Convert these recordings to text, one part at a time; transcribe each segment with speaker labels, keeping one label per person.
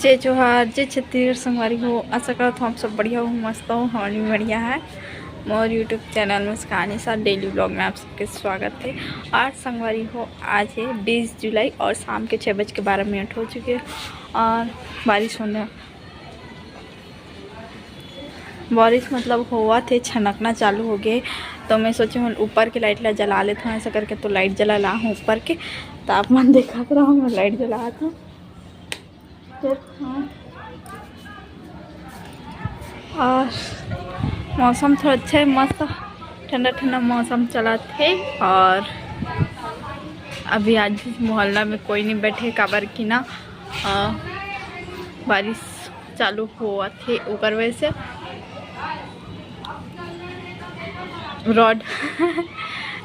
Speaker 1: जय जोहार, जय छत्तीसगढ़। संगवारी हो, आशा करत हो आप सब बढ़िया हो, मस्त हो। हमारी भी बढ़िया है। मोर यूट्यूब चैनल में कहानी साथ डेली ब्लॉग में आप सबके स्वागत है। आज संगवारी हो, आज है 20 जुलाई और शाम के 6:12 हो चुके हैं और बारिश होने मतलब हुआ थे, छनकना चालू हो गए। तो मैं सोची हूँ ऊपर की लाइट ला जला लेता हूँ ऐसा करके। तो लाइट जला ला हूँ ऊपर के, तापमान देखा तो रहा हूँ, मैं लाइट जला था। और मौसम थोड़ा अच्छा है, मस्त ठंडा ठंडा मौसम चला थे। और अभी आज मोहल्ला में कोई नहीं बैठे, काबर की ना बारिश चालू हुआ थे ऊपर वैसे रोड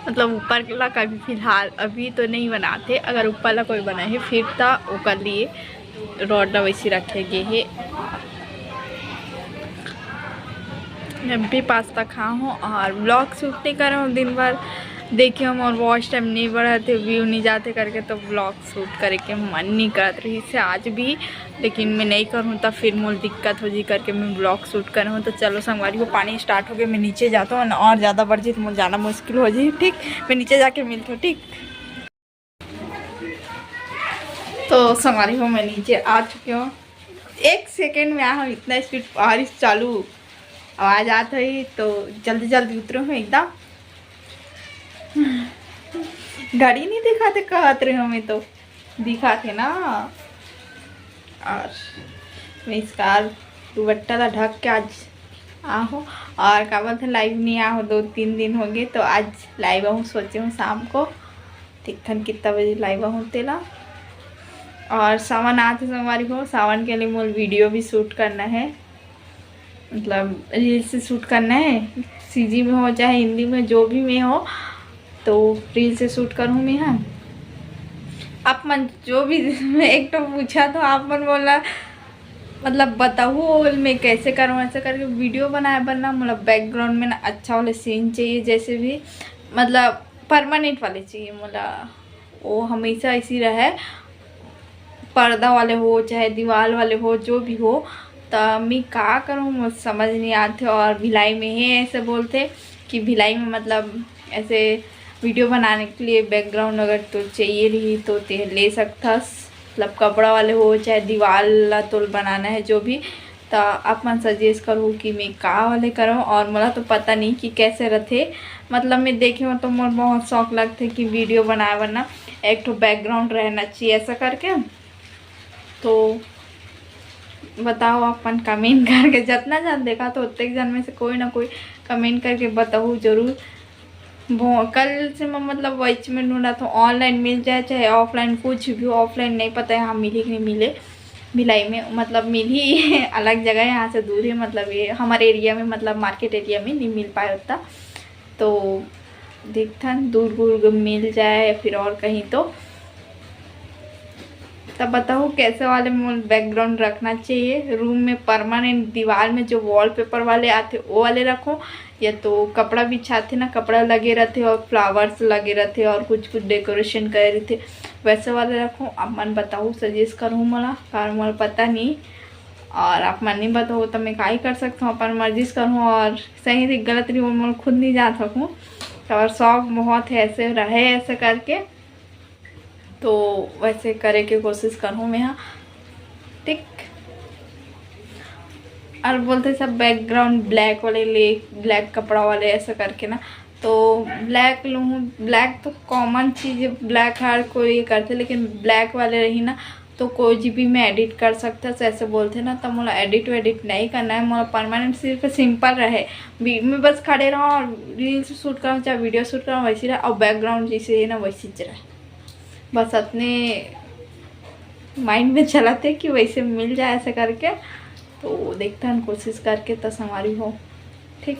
Speaker 1: मतलब ऊपर ला कभी फिलहाल अभी तो नहीं बनाते। अगर ऊपर ला कोई बना है फिर तो वो कर लिए रोड वैसे रखेंगे है। मैं भी पास्ता खाऊँ हूँ और ब्लॉग शूट नहीं कर रहा हूँ दिन भर। देखिए हम और वॉच टाइम नहीं बढ़ाते, व्यू नहीं जाते करके, तो ब्लॉग शूट करे के मन नहीं करत रही से आज भी। लेकिन मैं नहीं करूँ तो फिर मुझे दिक्कत हो जी करके मैं ब्लॉग शूट कर हूँ। तो चलो संगवारी को पानी स्टार्ट हो गया, मैं नीचे जाता हूँ और ज़्यादा बढ़ जाए तो मुझे जाना मुश्किल हो जाए। ठीक, मैं नीचे जाके मिलती हूँ। ठीक, तो संगवारी को मैं नीचे आ चुकी हूँ। 1 सेकेंड में आया हूँ, इतना स्पीड बारिश चालू आवाज़ आता है तो जल्दी जल्दी उतरो हूँ एकदम। गाड़ी नहीं दिखाते कहत रहे हमें, तो दिखाते ना। और मैं इसका दुपट्टा ला ढक के आज आहो। और क्या बोलते लाइव नहीं आहो, 2-3 दिन हो गए, तो आज लाइव आहूँ। सोचे हूँ शाम को देखन कितना बजे लाइव आहूँ तेला। और सावन आते संगवारी को, सावन के लिए मुझे वीडियो भी शूट करना है, मतलब रील से शूट करना है। सीजी में हो चाहे हिंदी में, जो भी में हो, तो रील से शूट करूँ मैं। हाँ, आप मन जो भी एक तो पूछा तो आप मन बोला मतलब बताओ मैं कैसे करूँ ऐसा करके वीडियो बनाए। बनना मतलब बैकग्राउंड में ना अच्छा वाले सीन चाहिए, जैसे भी मतलब परमानेंट वाले चाहिए। मतलब वो हमेशा ऐसी रहे, पर्दा वाले हो चाहे दीवार वाले हो, जो भी हो। तो मैं क्या करूँ मुझे समझ नहीं आते। और भिलाई में है ऐसे बोलते कि भिलाई में मतलब ऐसे वीडियो बनाने के लिए बैकग्राउंड अगर तो चाहिए रही तो ते ले सकता। मतलब कपड़ा वाले हो चाहे दीवार तो बनाना है जो भी, तो आप मन सजेस्ट करूँ कि मैं का वाले करूँ। और मला तो पता नहीं कि कैसे रहते, मतलब मैं देखे हो तो मुझे बहुत शौक लगते कि वीडियो बनाए बनना एक तो बैकग्राउंड रहना चाहिए ऐसा करके। तो बताओ अपन कमेंट करके, जितना जन देखा तो उतने जन में से कोई ना कोई कमेंट करके बताओ जरूर। कल से मैं मतलब वॉच में ढूंढा तो ऑनलाइन मिल जाए चाहे ऑफलाइन, कुछ भी ऑफलाइन नहीं पता है यहाँ मिले कि नहीं मिले। भिलाई में मतलब मिल ही अलग जगह है, यहाँ से दूर है। मतलब ये हमारे एरिया में मतलब मार्केट एरिया में नहीं मिल पाया उतना, तो देखता दूर दूर मिल जाए फिर और कहीं। तो तब बताओ कैसे वाले बैकग्राउंड रखना चाहिए रूम में। परमानेंट दीवार में जो वॉलपेपर वाले आते वो वाले रखो, या तो कपड़ा बिछाते ना, कपड़ा लगे रहते और फ्लावर्स लगे रहते और कुछ कुछ डेकोरेशन कर रहे थे वैसे वाले रखो। आप मन बताओ, सजेस्ट करूँ मला, कारण मुझे पता नहीं। और आप मन नहीं बताओ तो मैं का ही कर सकता हूँ, अपन मर्जी से करूँ। और सही थी गलत नहीं मैं खुद नहीं जा सकूँ। और शौक बहुत है ऐसे रहे ऐसे करके, तो वैसे करे के कोशिश करूँ मैं। हाँ ठीक। और बोलते सब बैकग्राउंड ब्लैक वाले ले, ब्लैक कपड़ा वाले ऐसा करके ना, तो ब्लैक लूँ। ब्लैक तो कॉमन चीज़ है, ब्लैक हर कोई ये करते, लेकिन ब्लैक वाले रही ना तो कोई भी मैं एडिट कर सकता है ऐसे बोलते ना। तो मुझे एडिट वेडिट नहीं करना है, मुझे परमानेंट सिर्फ सिंपल रहे। मैं बस खड़े रहूँ और रील्स शूट कराऊँ चाहे वीडियो शूट कराऊँ वैसे रहे, और बैकग्राउंड जैसे है ना वैसे रहे। बस अपने माइंड में चलाते कि वैसे मिल जाए ऐसे करके। तो देखते हैं कोशिश करके तो हमारी हो ठीक।